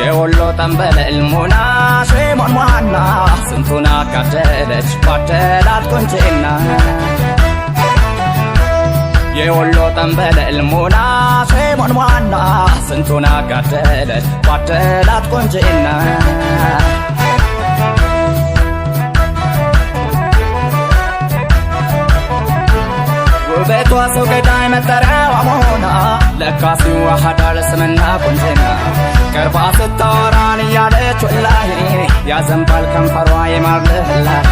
የወሎ ጠንበለል ሙና ሼሞን ዋና ስንቱን አጋደለች ባደላት ቁንጅና የወሎ ጠንበለል ሙና ሼሞን ዋና ስንቱን አጋደለች ባደላት ቁንጅና ውበቷ ሰው ገዳይ መጠሪያዋ መሆና ለካሲ ዋሃዳል ስምና ቁንጅና ቀርባ ስታወራን እያለች ወላሂ ያዘንባል ከንፈሯ የማር ልህላሂ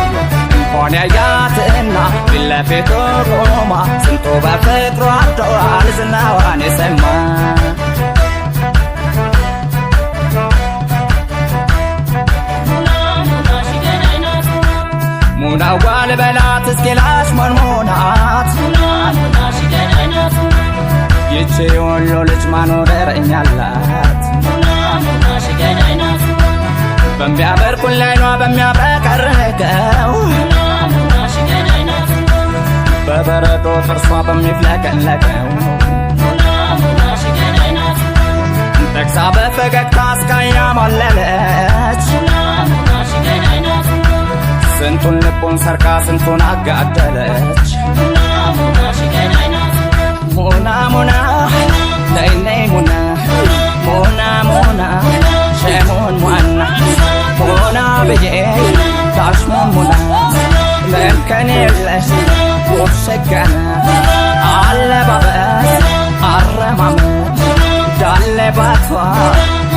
እንኳን ያያትና ፊት ለፊቱ ቆማ ስንቱ በፍቅሯ አብደዋል ዝናዋን የሰማ ሙናዋ ልበላት እስኪ ላሽሞንሙናት ይቺ የወሎ ልጅ ማኖረኛላት በሚያበር ኩላይኗ በሚያበቀርቀው በበረዶ ጥርሷ በሚፍለቀለቀው ጠቅሳ በፈገግታ አስቃያ ማለለች ስንቱን ልቡን ሰርቃ ስንቱን አጋደለች ሙና ሙና ነይ ነይ ሙና ሙና ሙና ሼሞን ዋና ሙና ብዬ ታሽሞን ሙና መልከን የለሽ ውብ ሸጋና አለባበስ አረማመድ ዳሌባቷ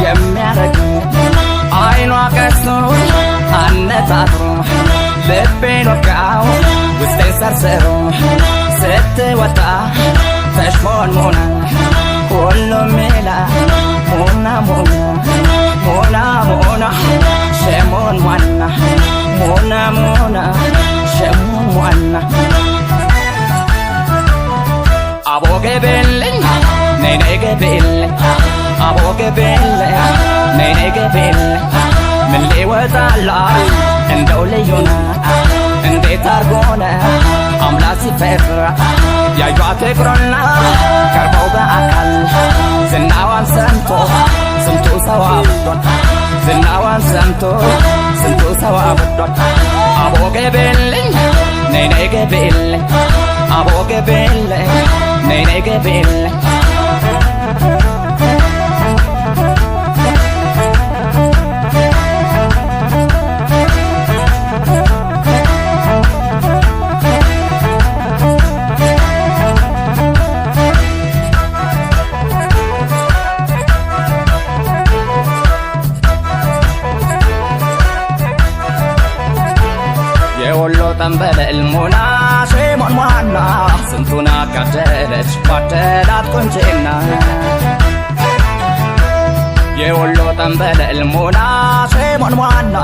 የሚያረግ አይኗ ቀስቶን አነጣጥሮ ልቤን ወጋው ውስጤን ሰርስሮ ስትወጣ ተሽሞንሙና ሁሉም ይላል ሙና ሙና ሙና ሙና ሼሞን ዋና ሙና ሙና ሼሞን ዋና አቦ ገቤልኝ ነይ ነይ ገቤልኝ አቦ ገቤልኝ ነይ ነይ ገቤልኝ ምን ሊወጣላት እንደው ልዩና እንዴት አርጎነ አምላክ ሲፈጥር ያዩት እግሮና ቀርበው በአካል ዝናዋን ሰምቶ ስንቱ ሰው አብዷል ዝናዋን ሰምቶ ስንቱ ሰው አብዷል አቦ ገቤልኝ ነይ ነይ ገቤልኝ አቦ ገቤልኝ ነይ ነይ ገቤልኝ የወሎ ጠንበለል ሙና ሼሞን ዋና ስንቱን አጋደለች ባደላት ቁንጅና የወሎ ጠንበለል ሙና ሼሞን ዋና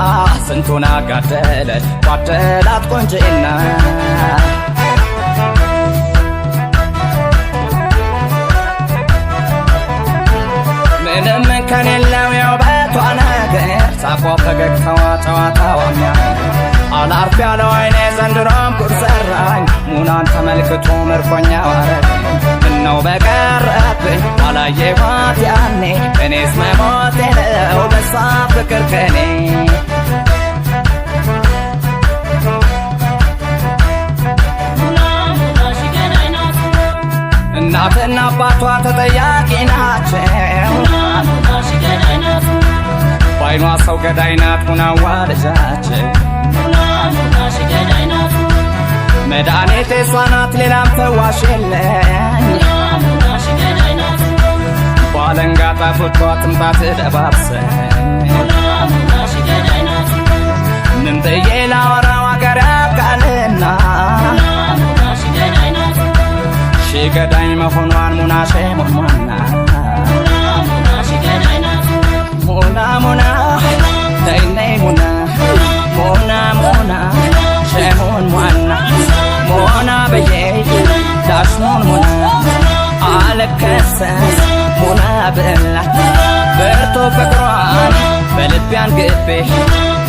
ስንቱን አጋደለች ባደላት ቁንጅና ምንም ከሌለው የውበቷ ነገር ሳቋ ፈገግታዋ ጨዋታዋ የሚያምር አላርፍ ያለው አይኔ ዘንድሮም ጉድ ሰራኝ ሙናን ተመልክቶ ምርኮኛ አረገኝ ምነው በቀረብኝ አላየኋት ያኔ እኔስ መሞቴ ነው በሷ ፍቅር ከኔ እናትና አባቷ ተጠያቂ ናቸው ባይኗ ሰው ገዳይ ናት ሙናዋ ልጃቸው መድኃኒቴ እሷ ናት ሌላም ፈዋሽ የለኝ ባለንጋ ጣቶቿ ትምጣት ደባብሰኝ ምን ብዬ ላወራው አገር ያብቃልና ሺ ገዳይ መሆኗን ሙና ሼሞን ዋና ሙና ሙና ነይ ነይ ሙና ሙና ሙና ሼሞን ዋና ሙና ብዬ ታሽሞን ሙና አለከሰስ ሙና ብላ በልቤ አንግቤ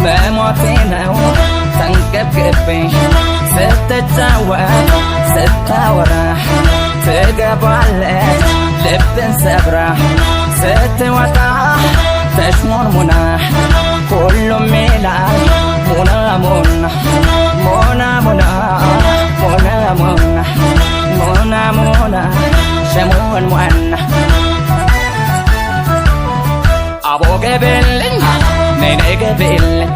መሞቴ ነው ተንገብግቤ ስትጫወት ስታወራ ትገባለች ልብን ሰብራ ስትወጣ ተሽሞንሙና ሁሉም ይላል ሙና ሙና ሙና ሙና ሙና ሙና ሙና ሙና ሸሞን ሙና አቦ ገቤልኝ ነይ ነይ ገቤልኝ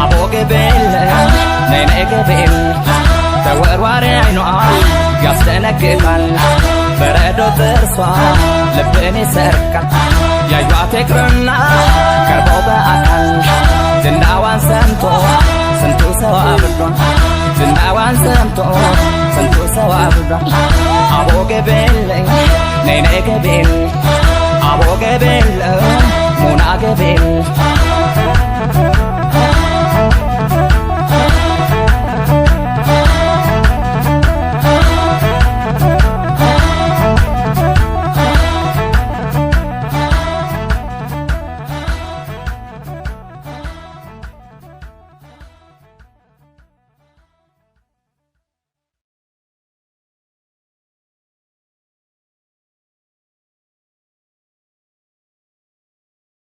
አቦ ገቤልኝ ነይ ነይ ገቤልኝ ተወርዋሪ አይኗ ያስደነግጣል በረዶ ጥርሷ ልብን ይሰርቃል ያዩአት ይቅርና ቀርበው በአካል ዝናዋን ሰምቶ ስንቱ ሰው አብዷል ዝናዋን ሰምቶ ስንቱ ሰው አብዷል አቦ ገቤልኝ ነይ ነይ ገቤልኝ አቦ ገቤልኝ ሙና ገቤልኝ